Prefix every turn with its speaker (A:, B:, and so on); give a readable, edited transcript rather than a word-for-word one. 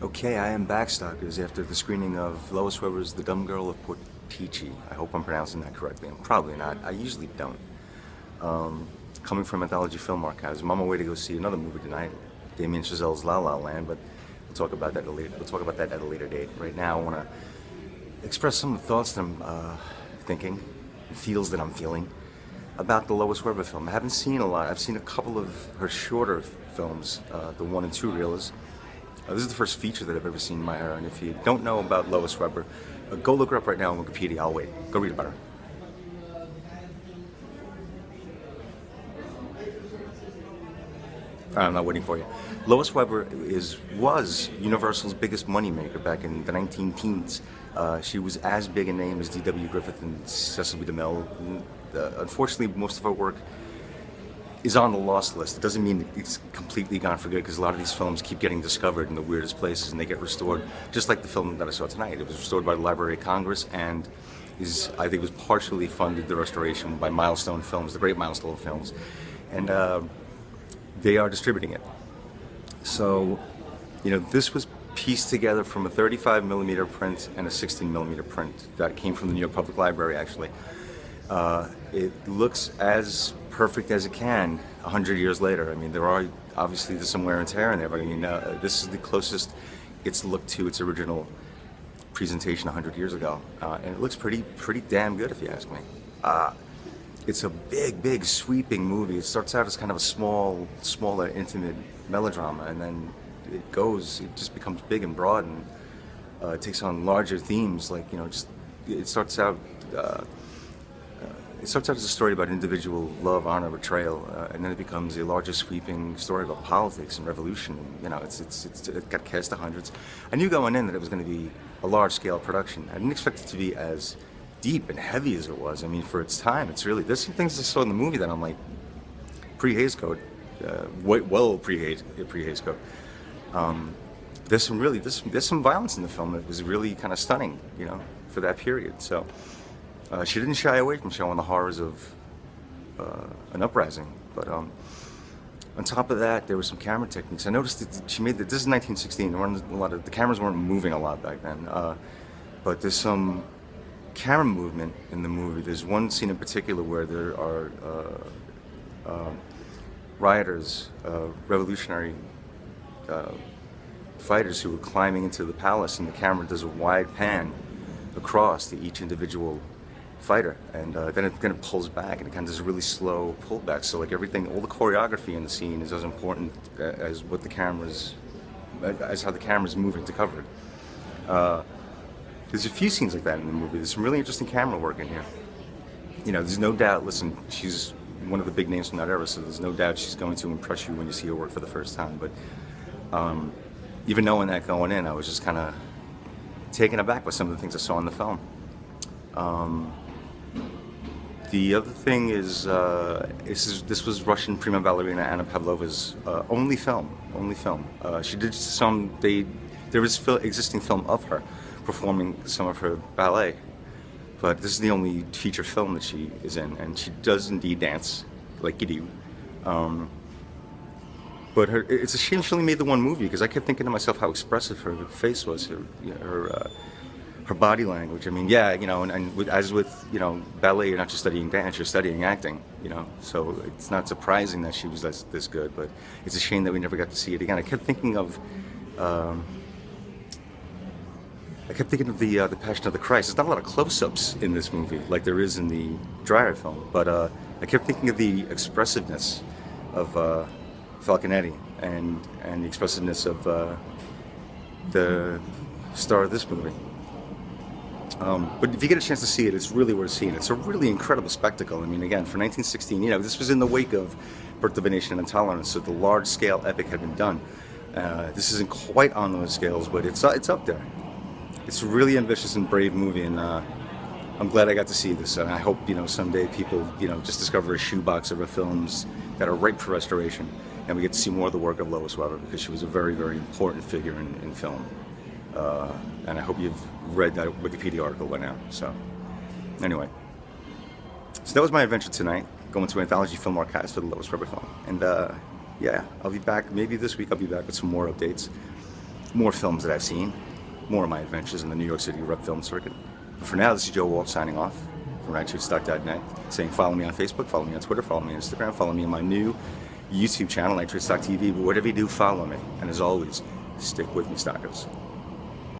A: Okay, I am back, stalkers, after the screening of Lois Weber's The Dumb Girl of Portici. I hope I'm pronouncing that correctly. I'm probably not. I usually don't. Coming from Anthology Film Archives, I'm on my way to go see another movie tonight, Damien Chazelle's La La Land, but we'll talk about that at a later date. Right now, I want to express some of the thoughts that I'm thinking, and feels that I'm feeling about the Lois Weber film. I haven't seen a lot. I've seen a couple of her shorter films, the 1 and 2 reelers. This is the first feature that I've ever seen by her, and if you don't know about Lois Weber, go look her up right now on Wikipedia. I'll wait. Go read about her. I'm not waiting for you. Lois Weber was Universal's biggest moneymaker back in the 19 teens. She was as big a name as D.W. Griffith and Cecil B. DeMille. Unfortunately, most of her work is on the lost list. It doesn't mean it's completely gone for good, because a lot of these films keep getting discovered in the weirdest places and they get restored, just like the film that I saw tonight. It was restored by the Library of Congress and I think was partially funded, the restoration, by Milestone Films, the great Milestone Films. And they are distributing it. So, this was pieced together from a 35mm print and a 16mm print that came from the New York Public Library, actually. It looks as perfect as it can 100 years later. I mean, there's some wear and tear in there, but I mean, this is the closest it's looked to its original presentation 100 years ago. And it looks pretty damn good, if you ask me. It's a big, sweeping movie. It starts out as kind of a smaller, intimate melodrama, and then it just becomes big and broad, and it takes on larger themes, like, it starts out as a story about individual love, honor, betrayal, and then it becomes a larger, sweeping story about politics and revolution. And, it got cast to hundreds. I knew going in that it was going to be a large-scale production. I didn't expect it to be as deep and heavy as it was. I mean, for its time, there's some things I saw in the movie that I'm like, pre-Hays Code, well pre-Hays Code. There's some violence in the film that was really kind of stunning, for that period. So she didn't shy away from showing the horrors of an uprising. But on top of that, there were some camera techniques. I noticed that this is 1916. The cameras weren't moving a lot back then. But there's some camera movement in the movie. There's one scene in particular where there are rioters, revolutionary fighters who were climbing into the palace, and the camera does a wide pan across to each individual fighter, and then it pulls back, and it kind of does a really slow pullback. So like everything, all the choreography in the scene is as important as how the camera's moving to cover it. There's a few scenes like that in the movie. There's some really interesting camera work in here. There's no doubt, listen, she's one of the big names from that era, so there's no doubt she's going to impress you when you see her work for the first time. But even knowing that going in, I was just kind of taken aback by some of the things I saw in the film. The other thing is, this was Russian prima ballerina Anna Pavlova's only film. She did there is existing film of her performing some of her ballet, but this is the only feature film that she is in, and she does indeed dance like you do. But it's a shame she only made the one movie, because I kept thinking to myself how expressive her face was, her body language. I mean, as with ballet, you're not just studying dance, you're studying acting. So it's not surprising that she was this good, but it's a shame that we never got to see it again. I kept thinking of the Passion of the Christ. There's not a lot of close-ups in this movie like there is in the Dreyer film, but I kept thinking of the expressiveness of Falconetti and the expressiveness of the star of this movie. But if you get a chance to see it, it's really worth seeing. It's a really incredible spectacle. I mean, again, for 1916, this was in the wake of Birth of a Nation and Intolerance, so the large-scale epic had been done. This isn't quite on those scales, but it's up there. It's a really ambitious and brave movie, and I'm glad I got to see this. And I hope someday people just discover a shoebox of her films that are ripe for restoration, and we get to see more of the work of Lois Weber, because she was a very, very important figure in film. And I hope you've read that Wikipedia article by now. So, anyway. So that was my adventure tonight, going to Anthology Film Archives for the Lois Weber film. And, I'll be back, maybe this week I'll be back with some more updates. more films that I've seen, more of my adventures in the New York City rep film circuit. But for now, this is Joe Walsh signing off from NitrateStock.net, saying follow me on Facebook, follow me on Twitter, follow me on Instagram, follow me on my new YouTube channel, Nitrate Stock TV. But whatever you do, follow me. And as always, stick with me, stockers.